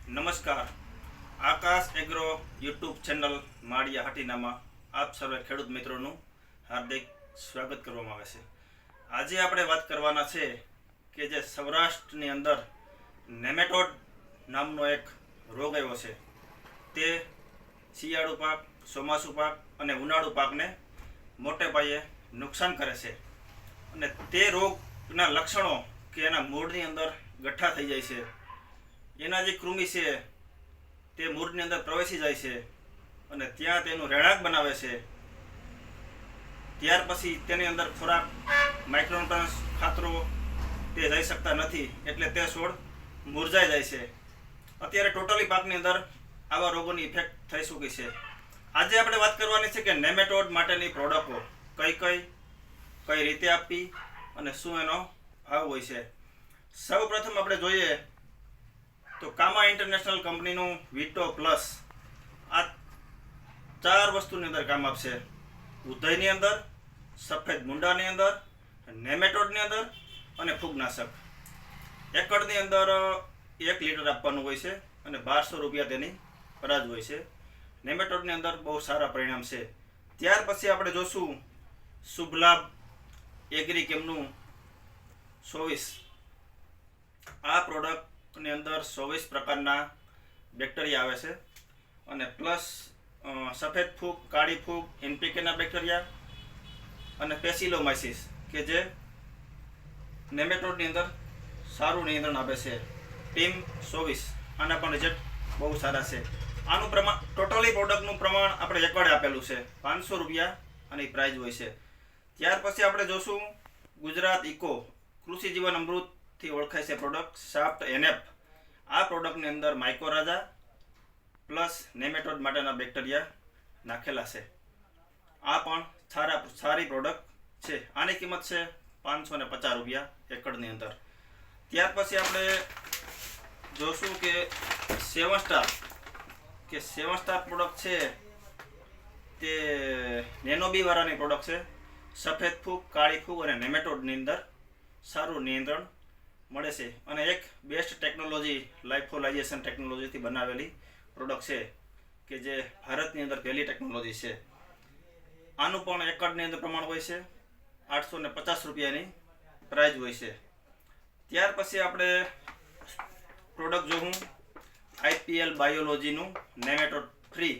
નમસ્કાર. આકાશ agro YouTube channel માળિયા હાટીનામાં આપ સર્વે ખેડૂત મિત્રોનું હાર્દિક સ્વાગત કરવામાં આવે છે. આજે આપણે વાત કરવાના છે કે જે સૌરાષ્ટ્રની અંદર નેમેટોડ નામનો એક રોગ આવ્યો છે. તે શિયાળુ પાક, ચોમાસુ પાક અને ઉનાળુ પાકને મોટે પાયે નુકસાન કરે છે. અને તે રોગના લક્ષણો કે એના મૂળની અંદર ગઠ્ઠા થઈ જાય છે. એના જે કૃમિ છે તે મૂળની અંદર પ્રવેશી જાય છે અને ત્યાં તેનું રહેણાંક બનાવે છે. ત્યાર પછી તેની અંદર ખોરાક, માઇક્રોન્યુટ્રન્સ, ખાતરો તે જઈ શકતા નથી, એટલે તે છોડ મુરઝાઈ જાય છે. અત્યારે ટોટલી પાકની અંદર આવા રોગોની ઇફેક્ટ થઈ ચૂકી છે. આજે આપણે વાત કરવાની છે કે નેમેટોડ માટેની પ્રોડક્ટો કઈ રીતે આપવી અને શું એનો ભાવ હોય છે. સૌ પ્રથમ આપણે જોઈએ તો કામા ઇન્ટરનેશનલ કંપનીનું વિટો પ્લસ આ 4 વસ્તુની અંદર કામ આપશે: ઉધઈની અંદર, સફેદ મૂંડાની અંદર, નેમેટોડની અંદર અને ફૂગનાશક. એકડની અંદર 1 લીટર આપવાનું હોય છે અને 1200 રૂપિયા તેની પ્રાઇસ હોય છે. નેમેટોડની અંદર બહુ સારા પરિણામ છે. ત્યાર પછી આપણે જોશું શુભલાભ એગ્રીકેમનું 24. આ પ્રોડક્ટની અંદર 24 પ્રકારના બેક્ટેરિયા આવે છે અને પ્લસ સફેદ ફૂગ, કાળી ફૂગ, એનપીકેના બેક્ટેરિયા અને પેસિલોમાઇસિસ કે જે નેમેટોડની અંદર સારું નિયંત્રણ આપે છે. ટીમ 24 આના પણ રિઝલ્ટ બહુ સારા છે. આનું પ્રમાણ, ટોટલી પ્રોડક્ટનું પ્રમાણ આપણે એકડે આપેલું છે 500 રૂપિયા આની પ્રાઇસ હોય છે. ત્યાર પછી આપણે જોશું ગુજરાત ઇકો કૃષિ જીવન અમૃતથી ઓળખાય છે પ્રોડક્ટ સાફ્ટ એનએફ. આ પ્રોડક્ટની અંદર માઇકોરાજા પ્લસ નેમેટોડ માટેના બેક્ટેરિયા નાખેલા છે. આ પણ સારી પ્રોડક્ટ છે. આની કિંમત છે 550 રૂપિયા એકડની અંદર. ત્યાર પછી આપણે જોશું કે 7 સ્ટાર પ્રોડક્ટ છે તે નેનોબી વાળાની પ્રોડક્ટ છે. સફેદ ફૂગ, કાળી ફૂગ અને નેમેટોડની અંદર સારું નિયંત્રણ મળે છે અને એક બેસ્ટ ટેકનોલોજી, લાઇફોલાઇઝેશન ટેકનોલોજીથી બનાવેલી પ્રોડક્ટ છે કે જે ભારતની અંદર પહેલી ટેકનોલોજી છે. આનું પણ એકડની અંદર પ્રમાણ હોય છે 850 રૂપિયાની પ્રાઇસ હોય છે. ત્યાર પછી આપણે પ્રોડક્ટ જોવું આઈપીએલ બાયોલોજીનું નેમેટોડ ફ્રી.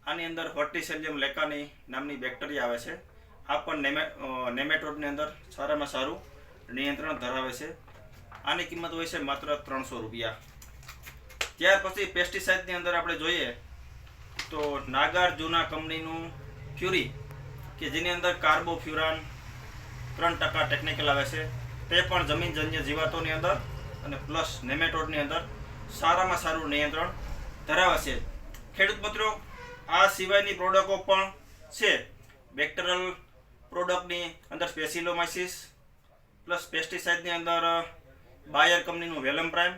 આની અંદર વર્ટિસેલિયમ લેકાની નામની બેક્ટેરિયા આવે છે. આ પણ નેમેટોડની અંદર સારામાં સારું નિયંત્રણ ધરાવે છે. આની કિંમત હોય છે માત્ર 300 રૂપિયા. ત્યાર પછી પેસ્ટિસાઇડની અંદર આપણે જોઈએ તો નાગાર્જુના કંપનીનું ફ્યુરી કે જેની અંદર કાર્બોફ્યુરાન 3% ટેકનિકલ આવે છે. તે પણ જમીનજન્ય જીવાતોની અંદર અને પ્લસ નેમેટોડની અંદર સારામાં સારું નિયંત્રણ ધરાવે છે. ખેડૂત મિત્રો, આ સિવાયની પ્રોડક્ટો પણ છે. બેક્ટેરિયલ પ્રોડક્ટની અંદર સ્પેસિલોમાઇસિસ પ્લસ પેસ્ટિસાઇડની અંદર બાયર કંપનીનું વેલમ પ્રાઇમ,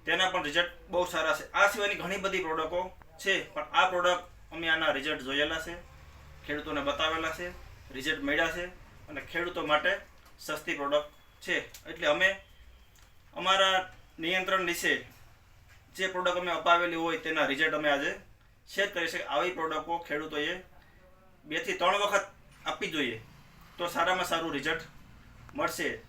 તેના પણ રિઝલ્ટ બહુ સારા છે. આ સિવાયની ઘણી બધી પ્રોડક્ટો છે, પણ આ પ્રોડક્ટ અમે આના રિઝલ્ટ જોયેલા છે, ખેડૂતોને બતાવેલા છે, રિઝલ્ટ મળ્યા છે અને ખેડૂતો માટે સસ્તી પ્રોડક્ટ છે. એટલે અમે અમારા નિયંત્રણ વિશે જે પ્રોડક્ટ અમે અપાવેલી હોય તેના રિઝલ્ટ અમે આજે શેર કરી છે. આવી પ્રોડક્ટો ખેડૂતોએ 2 થી 3 વખત આપવી જોઈએ તો સારામાં સારું રિઝલ્ટ મળશે.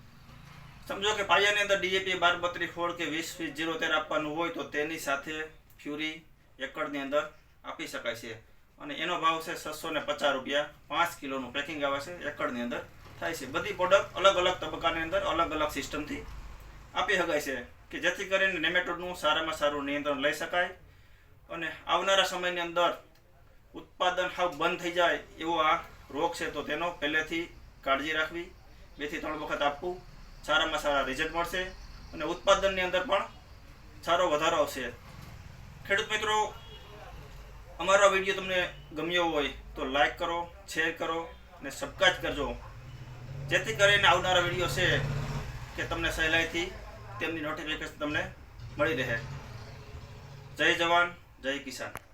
સમજો કે પાયાની અંદર ડીએપી 12-32 કે 20-20-13 આપવાનું હોય તો તેની સાથે ફ્યુરી એકડની અંદર આપી શકાય છે અને એનો ભાવ છે 650 રૂપિયા. 5 કિલોનું પેકિંગ આવે છે, એકડની અંદર થાય છે. બધી પ્રોડક્ટ અલગ અલગ તબક્કાની અંદર અલગ અલગ સિસ્ટમથી આપી શકાય છે કે જેથી કરીને નેમેટોડનું સારામાં સારું નિયંત્રણ લઈ શકાય અને આવનારા સમયની અંદર ઉત્પાદન હાવ બંધ થઈ જાય એવો આ રોગ છે તો તેનો પહેલેથી કાળજી રાખવી. 2 થી 3 વખત આપવું, સારામાં સારા રિઝલ્ટ મળશે અને ઉત્પાદનની અંદર પણ સારો વધારો આવશે. ખેડૂત મિત્રો, અમારો વિડીયો તમને ગમ્યો હોય તો લાઈક કરો, શેર કરો અને સબસ્ક્રાઇબ કરજો, જેથી કરીને આવનારા વિડીયો છે કે તમને સહેલાઈથી તેમની નોટિફિકેશન તમને મળી રહે. જય જવાન, જય કિસાન.